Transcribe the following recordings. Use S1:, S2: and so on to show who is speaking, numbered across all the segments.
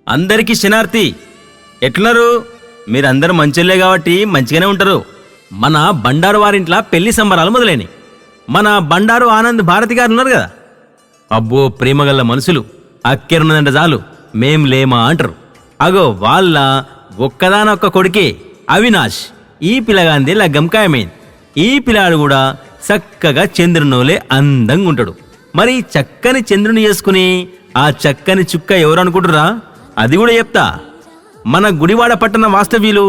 S1: అందరికీ శనార్థి. ఎట్లున్నారు? మీరందరూ మంచోళ్ళే కాబట్టి మంచిగానే ఉంటారు. మన బండారు వారింట్లా పెళ్లి సంబరాలు మొదలైనవి. మన బండారు ఆనంద్ భారతి గారు ఉన్నారు కదా, అబ్బో ప్రేమగల్ల మనుషులు. అక్కెరున్నదంటే చాలు మేం లేమా అంటారు. అగో వాళ్ళ ఒక్కదానొక్క కొడుకే అవినాష్. ఈ పిల్లగాంది లగ్గం ఖాయమైంది. ఈ పిల్లాడు కూడా చక్కగా చంద్రునోలే అందంగా ఉంటాడు. మరి చక్కని చంద్రుని చేసుకుని ఆ చక్కని చుక్క ఎవరు అనుకుంటురా? అది కూడా చెప్తా. మన గుడివాడ పట్టణ వాస్తవ్యులు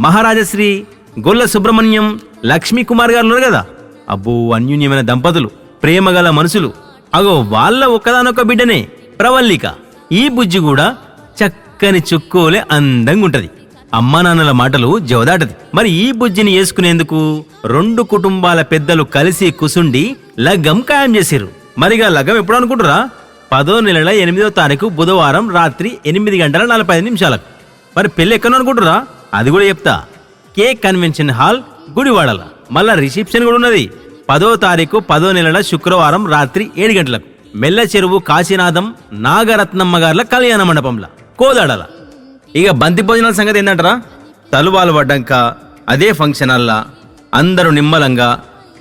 S1: మహారాజశ్రీ గొల్ల సుబ్రహ్మణ్యం లక్ష్మీ కుమార్ గారు ఉన్నారు కదా, అబ్బో అన్యూన్యమైన దంపతులు, ప్రేమగల మనుషులు. అగో వాళ్ళ ఒక్కదానొక్క బిడ్డనే ప్రవల్లిక. ఈ బుజ్జి కూడా చక్కని చుక్కోలే అందంగా ఉంటది. అమ్మా నాన్నల మాటలు జవదాటది. మరి ఈ బుజ్జిని వేసుకునేందుకు 2 కుటుంబాల పెద్దలు కలిసి కుసుండి లగ్గం ఖాయం చేసిర్రు. మరిగా లగ్గం ఎప్పుడు అనుకుంటురా? 10వ నెల 8వ తారీఖు బుధవారం రాత్రి 8:45. మరి పెళ్లి ఎక్కడ అనుకుంటురా? అది కూడా చెప్తా. కే కన్వెన్షన్ హాల్ గుడివాడల. మళ్ళా రిసెప్షన్ కూడా ఉన్నది 10వ తారీఖు 10వ నెల శుక్రవారం రాత్రి 7 గంటలకు మెల్ల చెరువు కాశీనాథం నాగరత్నమ్మ గార్ల కళ్యాణ మండపంలో కోదాడల. ఇక బంతి భోజనాల సంగతి ఏంటంటారా? తలువాలు పడ్డాక అదే ఫంక్షన్ హాల్లా అందరూ నిమ్మలంగా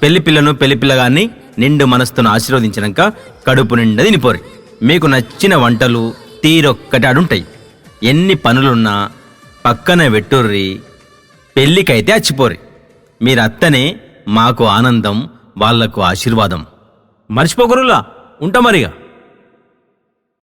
S1: పెళ్లి పిల్లను పెళ్లి పిల్లగాన్ని నిండు మనసుతో ఆశీర్వదించినాక కడుపు నిండా తినిపోరి. మీకు నచ్చిన వంటలు తీరొక్కటి ఆడుంటాయి. ఎన్ని పనులున్నా పక్కన వెట్టుర్రి. పెళ్ళికైతే అచ్చిపోరి. మీరత్తనే మాకు ఆనందం, వాళ్లకు ఆశీర్వాదం. మర్చిపోకరులా. ఉంటా మరిగా.